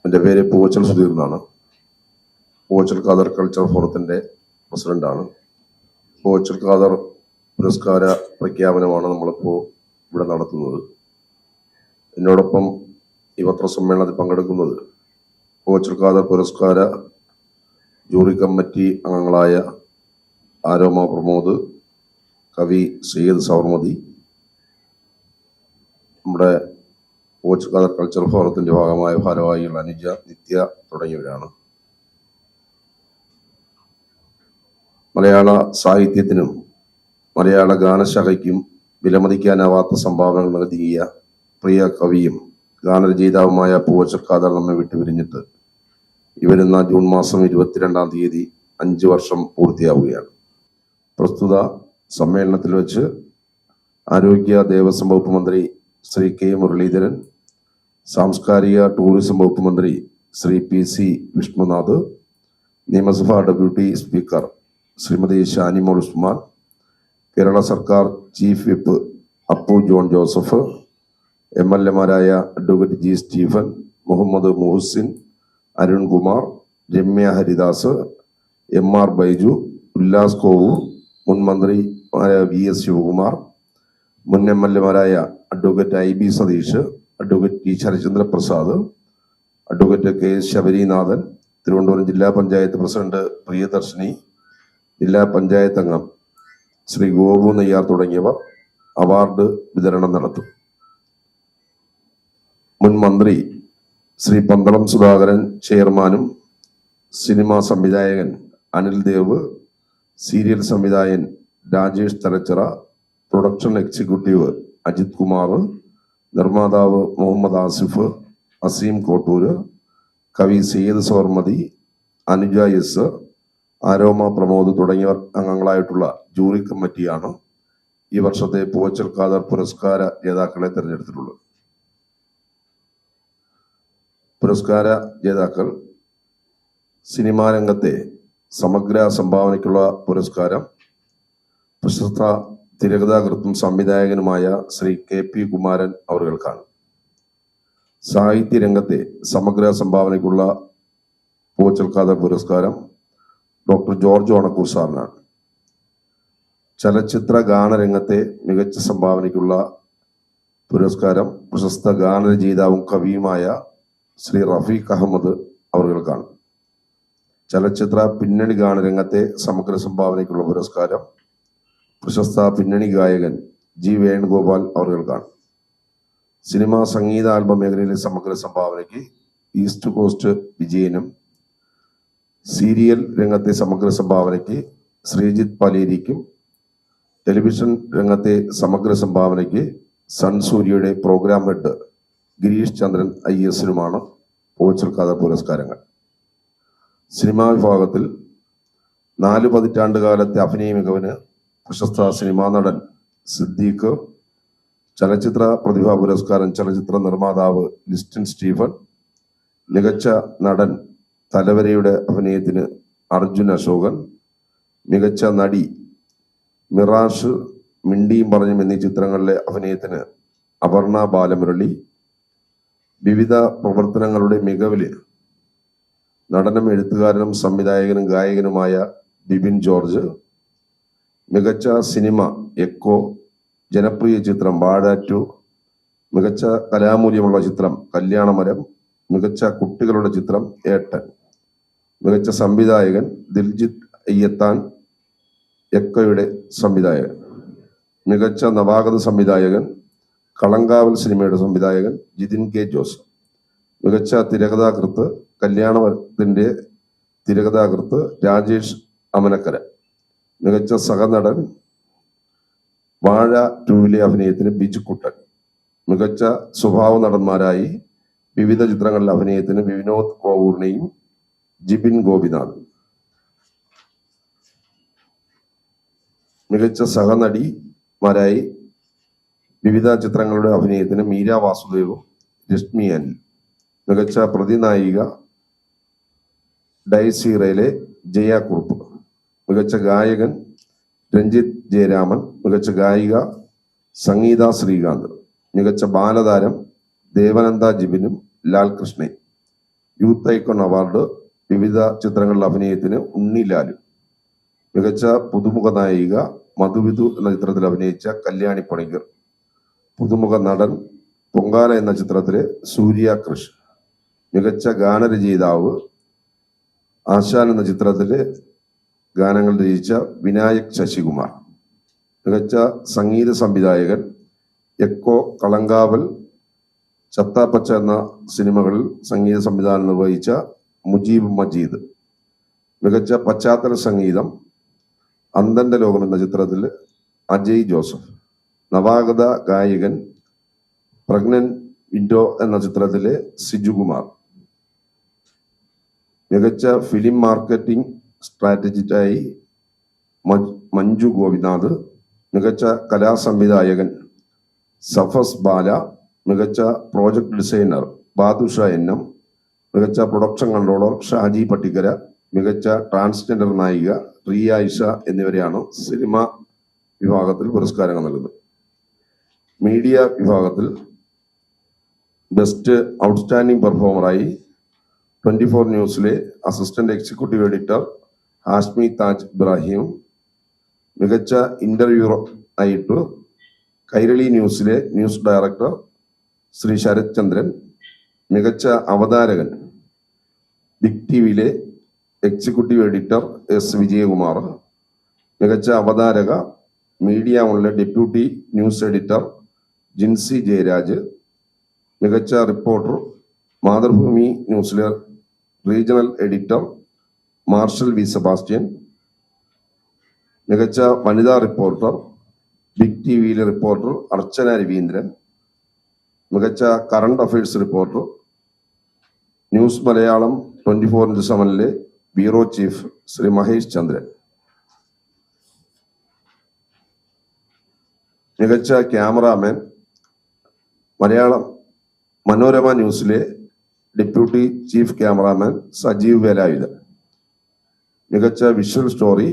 എൻ്റെ പേര് പൂവച്ചൽ സുധീർ എന്നാണ്. പൂവച്ചൽ ഖാദർ കൾച്ചർ ഫോറത്തിൻ്റെ പ്രസിഡന്റാണ്. പൂവച്ചൽ ഖാദർ പുരസ്കാര പ്രഖ്യാപനമാണ് നമ്മളിപ്പോൾ ഇവിടെ നടത്തുന്നത്. എന്നോടൊപ്പം ഈ പത്രസമ്മേളനത്തിൽ പങ്കെടുക്കുന്നത് പൂവച്ചൽ ഖാദർ പുരസ്കാര ജൂറി കമ്മിറ്റി അംഗങ്ങളായ ആരോമ പ്രമോദ്, കവി സയ്യിദ് സവർമതി, നമ്മുടെ പൂവച്ചൽ ഖാദർ കൾച്ചർ ഫോറത്തിന്റെ ഭാഗമായ ഭാരവാഹികൾ അനുജ, നിത്യ തുടങ്ങിയവരാണ്. മലയാള സാഹിത്യത്തിനും മലയാള ഗാനശാഖയ്ക്കും വിലമതിക്കാനാവാത്ത സംഭാവനകൾ നൽകിയ പ്രിയ കവിയും ഗാനരചയിതാവുമായ പൂവച്ചൽ ഖാദർ നമ്മെ വിട്ടുപിരിഞ്ഞിട്ട് വരുന്ന ജൂൺ മാസം 22-ാം തീയതി 5 വർഷം പൂർത്തിയാവുകയാണ്. പ്രസ്തുത സമ്മേളനത്തിൽ വെച്ച് ആരോഗ്യ ദേവസ്വം വകുപ്പ് മന്ത്രി ശ്രീ കെ മുരളീധരൻ, സാംസ്കാരിക ടൂറിസം വകുപ്പ് മന്ത്രി ശ്രീ PC വിഷ്ണുനാഥ്, നിയമസഭാ ഡെപ്യൂട്ടി സ്പീക്കർ ശ്രീമതി ഷാനിമോൾ ഉസ്മാൻ, കേരള സർക്കാർ chief whip Appu John Joseph, MLA-മാരായ advocate G Stephen, Muhammad Muhsin, Arunkumar, Ramya Haridas, MR Baiju, Ullas Kovoor, മുൻ മന്ത്രിമാരായ VS ശിവകുമാർ, മുൻ MLA-മാരായ advocate IB Satheesh, advocate T Sarachandra Prasad, advocate KS Sabarinathan, Thiruvananthapuram ജില്ലാ പഞ്ചായത്ത് പ്രസിഡന്റ് പ്രിയദർശിനി, ജില്ലാ പഞ്ചായത്ത് അംഗം ശ്രീ ഗോപു നെയ്യാർ തുടങ്ങിയവർ അവാർഡ് വിതരണം നടത്തും. മുൻ മന്ത്രി ശ്രീ പന്തളം സുധാകരൻ ചെയർമാനും സിനിമാ സംവിധായകൻ അനിൽ ദേവ്, സീരിയൽ സംവിധായകൻ രാജേഷ് തലച്ചിറ, പ്രൊഡക്ഷൻ എക്സിക്യൂട്ടീവ് അജിത് കുമാർ, നിർമ്മാതാവ് മുഹമ്മദ് ആസിഫ്, അസീം കോട്ടൂര്, കവി സയ്യിദ് സവർമതി, അനുജ S, ആരോമ പ്രമോദ് തുടങ്ങിയവർ അംഗങ്ങളായിട്ടുള്ള ജൂറി കമ്മിറ്റിയാണ് ഈ വർഷത്തെ പൂവച്ചൽ ഖാദർ പുരസ്കാര ജേതാക്കളെ തിരഞ്ഞെടുത്തിട്ടുള്ളത്. പുരസ്കാര ജേതാക്കൾ സിനിമാ രംഗത്തെ സമഗ്ര സംഭാവനയ്ക്കുള്ള പുരസ്കാരം പ്രശസ്ത തിരക്കഥാകൃത്തും സംവിധായകനുമായ ശ്രീ KP കുമാരൻ അവർകൾക്കാണ്. സാഹിത്യ രംഗത്തെ സമഗ്ര സംഭാവനയ്ക്കുള്ള പൂവച്ചൽ ഖാദർ പുരസ്കാരം ഡോക്ടർ ജോർജ് ഓണക്കൂർ സാറിനാണ്. ചലച്ചിത്ര ഗാനരംഗത്തെ മികച്ച സംഭാവനയ്ക്കുള്ള പുരസ്കാരം പ്രശസ്ത ഗാനരചയിതാവും കവിയുമായ ശ്രീ റഫീഖ് അഹമ്മദ് അവർകൾക്കാണ്. ചലച്ചിത്ര പിന്നണി ഗാനരംഗത്തെ സമഗ്ര സംഭാവനയ്ക്കുള്ള പുരസ്കാരം പ്രശസ്ത പിന്നണി ഗായകൻ G വേണുഗോപാൽ അവർകൾക്കാണ്. സിനിമാ സംഗീത ആൽബം മേഖലയിലെ സമഗ്ര സംഭാവനയ്ക്ക് ഈസ്റ്റ് കോസ്റ്റ് വിജയനും, സീരിയൽ രംഗത്തെ സമഗ്ര സംഭാവനയ്ക്ക് ശ്രീജിത്ത് പലേരിക്കും, ടെലിവിഷൻ രംഗത്തെ സമഗ്ര സംഭാവനയ്ക്ക് സൺ സൂര്യയുടെ പ്രോഗ്രാം ഹെഡ് ഗിരീഷ് ചന്ദ്രൻ IS-നുമാണ് പൂവച്ചൽ ഖാദർ പുരസ്കാരങ്ങൾ. സിനിമാ വിഭാഗത്തിൽ 4 പതിറ്റാണ്ട് കാലത്തെ അഭിനയ മികവിന് പ്രശസ്ത സിനിമാ നടൻ സിദ്ദീഖ്, ചലച്ചിത്ര പ്രതിഭാ പുരസ്കാരം ചലച്ചിത്ര നിർമ്മാതാവ് ലിസ്റ്റിൻ സ്റ്റീഫൻ, മികച്ച നടൻ തലവരയുടെ അഭിനയത്തിന് അർജുൻ അശോകൻ, മികച്ച നടി മിറാഷ്, മിണ്ടിയും പറഞ്ഞും എന്നീ ചിത്രങ്ങളിലെ അഭിനയത്തിന് അപർണ ബാലമുരളി, വിവിധ പ്രവർത്തനങ്ങളുടെ മികവില് നടനും എഴുത്തുകാരനും സംവിധായകനും ഗായകനുമായ ബിബിൻ ജോർജ്, മികച്ച സിനിമ എക്കോ, ജനപ്രിയ ചിത്രം വാഴ 2, മികച്ച കലാമൂല്യമുള്ള ചിത്രം കല്യാണമരം, മികച്ച കുട്ടികളുടെ ചിത്രം ഏട്ടൻ, മികച്ച സംവിധായകൻ ദിൽജിത്ത് അയ്യത്താൻ എക്കോയുടെ സംവിധായകൻ, മികച്ച നവാഗത സംവിധായകൻ കളങ്കാവൽ സിനിമയുടെ സംവിധായകൻ ജിതിൻ K ജോസ്, മികച്ച തിരക്കഥാകൃത്ത് കല്യാണത്തിന്റെ തിരക്കഥാകൃത്ത് രാജേഷ് അമനക്കര, മികച്ച സഹനടൻ വാഴ 2-ലെ അഭിനയത്തിന് ബിജുക്കുട്ടൻ, മികച്ച സ്വഭാവ നടന്മാരായി വിവിധ ചിത്രങ്ങളിലെ അഭിനയത്തിന് വിനോദ് കോവൂറിനെയും ജിബിൻ ഗോപിനാഥ്, മികച്ച സഹനടിമാരായി വിവിധ ചിത്രങ്ങളുടെ അഭിനയത്തിന് മീര വാസുദേവും രശ്മി അനിൽ, മികച്ച പ്രതിനായിക ഡൈസീറയിലെ ജയ കുറുപ്പ്, മികച്ച ഗായകൻ രഞ്ജിത്ത് ജയരാമൻ, മികച്ച ഗായിക സംഗീത ശ്രീകാന്ത്, മികച്ച ബാലതാരം ദേവനന്ദ ജിബിനും ലാൽ കൃഷ്ണയും, യൂത്ത് ഐക്കൺ അവാർഡ് വിവിധ ചിത്രങ്ങളിൽ അഭിനയത്തിന് ഉണ്ണിലാലു. മികച്ച പുതുമുഖ നായിക മധുവിധു എന്ന ചിത്രത്തിൽ അഭിനയിച്ച കല്യാണി പണിക്കർ. പുതുമുഖ നടൻ പൊങ്കാല എന്ന ചിത്രത്തിലെ സൂര്യ കൃഷ്. മികച്ച ഗാനരചയിതാവ് ആശാൻ എന്ന ചിത്രത്തിലെ ഗാനങ്ങൾ രചിച്ച വിനായക് ശശികുമാർ. മികച്ച സംഗീത സംവിധായകൻ എക്കോ, കളങ്കാവൽ, ചത്താപ്പച്ച എന്ന സിനിമകളിൽ സംഗീത സംവിധാനം നിർവഹിച്ച മുജീബ് മജീദ്. മികച്ച പശ്ചാത്തല സംഗീതം അന്തന്റെ ലോകം എന്ന ചിത്രത്തിൽ അജയ് ജോസഫ്. നവാഗത ഗായകൻ പ്രഗ്നൻ വിൻഡോ എന്ന ചിത്രത്തിലെ സിജുകുമാർ. മികച്ച ഫിലിം മാർക്കറ്റിംഗ് സ്ട്രാറ്റജിസ്റ്റായി മഞ്ജു ഗോപിനാഥ്. മികച്ച കലാസംവിധായകൻ സഫസ് ബാല. മികച്ച പ്രോജക്ട് ഡിസൈനർ ബാദുഷ എന്നും. മികച്ച പ്രൊഡക്ഷൻ കൺട്രോളർ ഷാജി പട്ടിക്കര. മികച്ച ട്രാൻസ്ജെൻഡർ നായിക റിയ ഇഷ എന്നിവരെയാണ് സിനിമ വിഭാഗത്തിൽ പുരസ്കാരങ്ങൾ നൽകുന്നത്. മീഡിയ വിഭാഗത്തിൽ ബെസ്റ്റ് ഔട്ട്സ്റ്റാൻഡിംഗ് പെർഫോമറായി 24 ന്യൂസിലെ assistant executive editor Hashmi Taj Ibrahim. മികച്ച ഇന്റർവ്യൂ ആയിട്ട് കൈരളി ന്യൂസിലെ ന്യൂസ് ഡയറക്ടർ ശ്രീ ശരത് ചന്ദ്രൻ. മികച്ച അവതാരകൻ ബിഗ് ടിവിയിലെ എക്സിക്യൂട്ടീവ് എഡിറ്റർ എസ് വിജയകുമാർ. മികച്ച അവതാരക മീഡിയ വണിലെ deputy news editor Jinsy Jayaraj. മികച്ച റിപ്പോർട്ടർ മാതൃഭൂമി ന്യൂസിലെ regional editor Marshal V Sebastian. മികച്ച വനിതാ റിപ്പോർട്ടർ ബിഗ് ടിവിയിലെ റിപ്പോർട്ടർ അർച്ചന രവീന്ദ്രൻ. മികച്ച current affairs reporter news Malayalam 24/7 bureau chief Shri Mahesh ചന്ദ്രൻ. മികച്ച ക്യാമറാമാൻ മലയാളം മനോരമ ന്യൂസിലെ deputy chief cameraman Sajeev Velayudhan. മികച്ച വിഷ്വൽ സ്റ്റോറി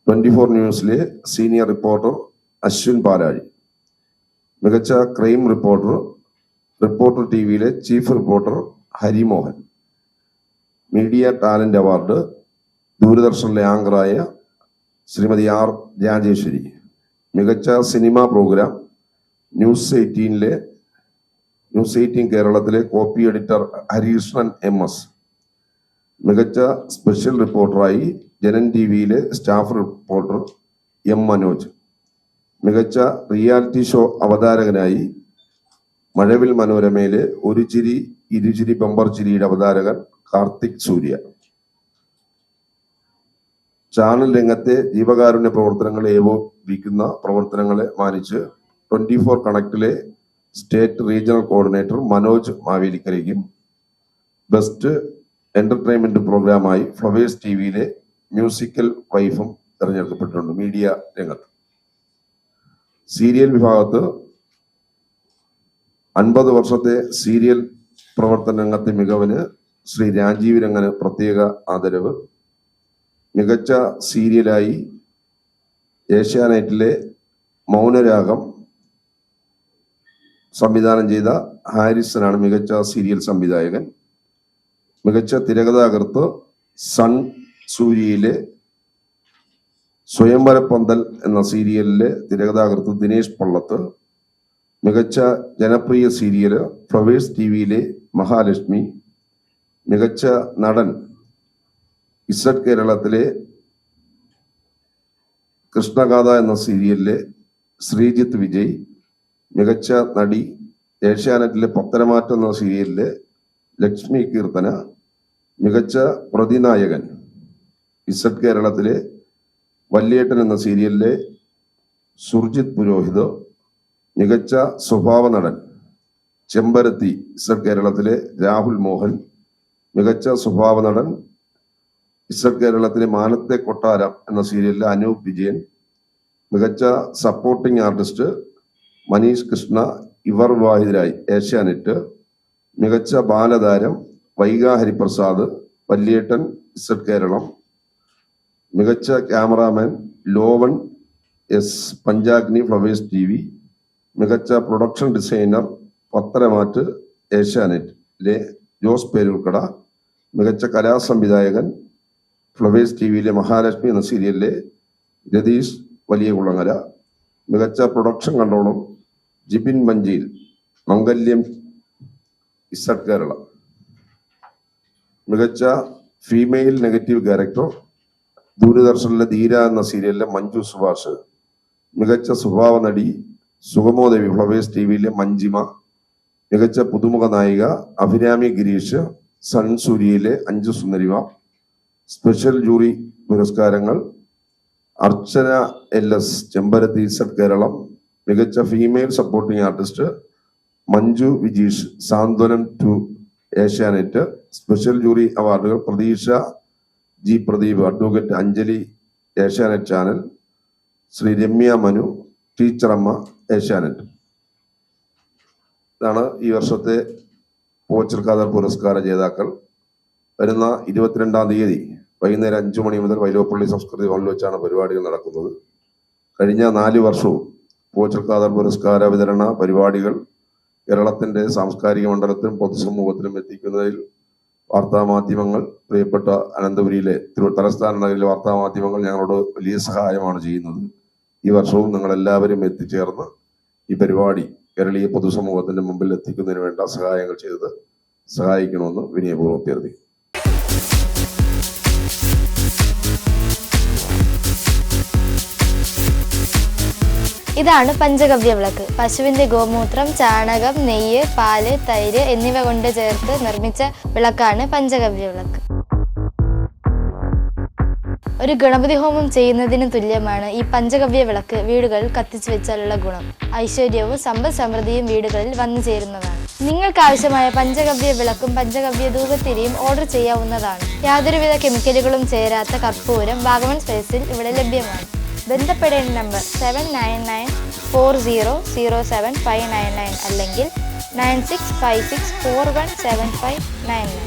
24 ന്യൂസിലെ സീനിയർ റിപ്പോർട്ടർ അശ്വിൻ പാലാഴി. മികച്ച ക്രൈം റിപ്പോർട്ടർ ടിവിയിലെ chief reporter Harimohan. Media talent award ദൂരദർശനിലെ ആങ്കറായ ശ്രീമതി ആർ രാജേശ്വരി. മികച്ച സിനിമാ പ്രോഗ്രാം ന്യൂസ് 18 കേരളത്തിലെ കോപ്പി എഡിറ്റർ ഹരികൃഷ്ണൻ MS. മികച്ച സ്പെഷ്യൽ റിപ്പോർട്ടറായി ജനൻ ടിവിയിലെ സ്റ്റാഫ് റിപ്പോർട്ടർ മനോജ്. മികച്ച റിയാലിറ്റി ഷോ അവതാരകനായി മഴവിൽ മനോരമയിലെ ഒരു ചിരി ഇരുചിരി ബമ്പർ ചിരിയുടെ അവതാരകൻ കാർത്തിക് സൂര്യ. ചാനൽ രംഗത്തെ ജീവകാരുണ്യ പ്രവർത്തനങ്ങളെ ഏകോപിപ്പിക്കുന്ന പ്രവർത്തനങ്ങളെ മാനിച്ച് 24 കണക്റ്റിലെ സ്റ്റേറ്റ് റീജിയണൽ കോർഡിനേറ്റർ മനോജ് മാവേലിക്കരയ്ക്കും ബെസ്റ്റ് എന്റർടൈൻമെന്റ് പ്രോഗ്രാമായി ഫ്ലവേഴ്സ് ടിവിയിലെ മ്യൂസിക്കൽ വൈഫും തിരഞ്ഞെടുക്കപ്പെട്ടിട്ടുണ്ട്. മീഡിയ രംഗത്ത് സീരിയൽ വിഭാഗത്ത് 50 വർഷത്തെ സീരിയൽ പ്രവർത്തന രംഗത്തെ മികവിന് ശ്രീ രാജീവ് രംഗന് പ്രത്യേക ആദരവ്. മികച്ച സീരിയലായി ഏഷ്യാനെറ്റിലെ മൗനരാഗം സംവിധാനം ചെയ്ത ഹാരിസനാണ് മികച്ച സീരിയൽ സംവിധായകൻ. മികച്ച തിരക്കഥാകൃത്ത് സൺ സൂര്യയിലെ സ്വയംവരപ്പന്തൽ എന്ന സീരിയലിലെ തിരക്കഥാകൃത്ത് ദിനേശ് പള്ളത്ത്. മികച്ച ജനപ്രിയ സീരിയൽ ഫ്ലവേഴ്സ് ടിവിയിലെ മഹാലക്ഷ്മി. മികച്ച നടൻ ഇസഡ് കേരളത്തിലെ കൃഷ്ണഗാഥ എന്ന സീരിയലിലെ ശ്രീജിത്ത് വിജയ്. മികച്ച നടി ഏഷ്യാനെറ്റിലെ പത്തരമാറ്റം എന്ന സീരിയലിലെ ലക്ഷ്മി കീർത്തന. മികച്ച പ്രതിനായകൻ ഇസഡ് കേരളത്തിലെ വല്യേട്ടൻ എന്ന സീരിയലിലെ സുർജിത് പുരോഹിത്. മികച്ച സ്വഭാവ നടൻ ചെമ്പരത്തി ഇസഡ് കേരളത്തിലെ രാഹുൽ മോഹൻ. മികച്ച സ്വഭാവ നടൻ ഇസഡ് കേരളത്തിലെ മാനത്തെ കൊട്ടാരം എന്ന സീരിയലിലെ അനൂപ് വിജയൻ. മികച്ച സപ്പോർട്ടിംഗ് ആർട്ടിസ്റ്റ് മനീഷ് കൃഷ്ണ ഇവർ വാഹിദരായി ഏഷ്യാനെറ്റ്. മികച്ച ബാലതാരം വൈഗ ഹരിപ്രസാദ് വല്യേട്ടൻ ഇസഡ് കേരളം. മികച്ച ക്യാമറാമാൻ ലോവൺ S പഞ്ചാഗ്നി ഫ്ലവേഴ്സ് TV. മികച്ച പ്രൊഡക്ഷൻ ഡിസൈനർ പത്തരമാറ്റ് ഏഷ്യാനെറ്റിലെ ജോസ് പേരൂർക്കട. മികച്ച കലാസംവിധായകൻ ഫ്ലവേഴ്സ് ടിവിയിലെ മഹാലക്ഷ്മി എന്ന സീരിയലിലെ രതീഷ് വലിയ കുളങ്ങര. മികച്ച production controller Jibin Manchiyil, Mangalyam Z Kerala. മികച്ച ഫീമെയിൽ നെഗറ്റീവ് ക്യാരക്ടർ ദൂരദർശനിലെ ധീര എന്ന സീരിയലിലെ മഞ്ജു സുഭാഷ്. മികച്ച സ്വഭാവ നടി സുഗമോദേവി ഫ്ലവേഴ്സ് ടിവിയിലെ മഞ്ജിമ. മികച്ച പുതുമുഖ നായിക അഭിരാമി ഗിരീഷ് സൺ സൂര്യയിലെ 5 സുന്ദരിമാർ. സ്പെഷ്യൽ ജൂറി പുരസ്കാരങ്ങൾ അർച്ചന LS ചെമ്പരത്തി ഇസഡ് കേരളം. മികച്ച female supporting artist Manju Vijeesh Santhwanam 2 Asianet. Special jury അവാർഡുകൾ Pratheeksha G Pradeep advocate Anjali Asianet channel, Shri Ramya Manu ടീച്ചറമ്മ ഏഷ്യാനെറ്റ്. ഇതാണ് ഈ വർഷത്തെ പോച്ചർ ഖാദർ പുരസ്കാര ജേതാക്കൾ. വരുന്ന 22-ാം തീയതി വൈകുന്നേരം 5 മണി മുതൽ വൈലോപ്പള്ളി സംസ്കൃതി ഭവനിൽ വെച്ചാണ് പരിപാടികൾ നടക്കുന്നത്. കഴിഞ്ഞ 4 വർഷവും പോച്ചർ ഖാദർ പുരസ്കാര വിതരണ പരിപാടികൾ കേരളത്തിന്റെ സാംസ്കാരിക മണ്ഡലത്തിലും പൊതുസമൂഹത്തിലും എത്തിക്കുന്നതിൽ വാർത്താമാധ്യമങ്ങൾ, പ്രിയപ്പെട്ട അനന്തപുരിയിലെ തലസ്ഥാന നഗരിലെ വാർത്താമാധ്യമങ്ങൾ ഞങ്ങളോട് വലിയ സഹായമാണ് ചെയ്യുന്നത്. ഈ വർഷവും നിങ്ങൾ എല്ലാവരും എത്തിച്ചേർന്ന് ഈ പരിപാടി കേരളീയ പൊതുസമൂഹത്തിന്റെ മുമ്പിൽ എത്തിക്കുന്നതിന് വേണ്ട സഹായങ്ങൾ ചെയ്ത് സഹായിക്കണമെന്ന് വിനയപൂർവ്വം അഭ്യർത്ഥിക്കുന്നു. ഇതാണ് പഞ്ചഗവ്യ വിളക്ക്. പശുവിന്റെ ഗോമൂത്രം, ചാണകം, നെയ്യ്, പാല്, തൈര് എന്നിവ കൊണ്ട് ചേർത്ത് നിർമ്മിച്ച വിളക്കാണ് പഞ്ചഗവ്യ വിളക്ക്. ഒരു ഗണപതി ഹോമം ചെയ്യുന്നതിന് തുല്യമാണ് ഈ പഞ്ചഗവ്യ വിളക്ക് വീടുകളിൽ കത്തിച്ചു വെച്ചാലുള്ള ഗുണം. ഐശ്വര്യവും സമ്പദ് സമൃദ്ധിയും വീടുകളിൽ വന്നു ചേരുന്നതാണ്. നിങ്ങൾക്ക് ആവശ്യമായ പഞ്ചഗവ്യ വിളക്കും പഞ്ചഗവ്യ ധൂപത്തിരിയും ഓർഡർ ചെയ്യാവുന്നതാണ്. യാതൊരുവിധ കെമിക്കലുകളും ചേരാത്ത കർപ്പൂരം വാഗമൺ സ്പേസിൽ ഇവിടെ ലഭ്യമാണ്. ബന്ധപ്പെടേണ്ട നമ്പർ 7994007599 അല്ലെങ്കിൽ 9656417599.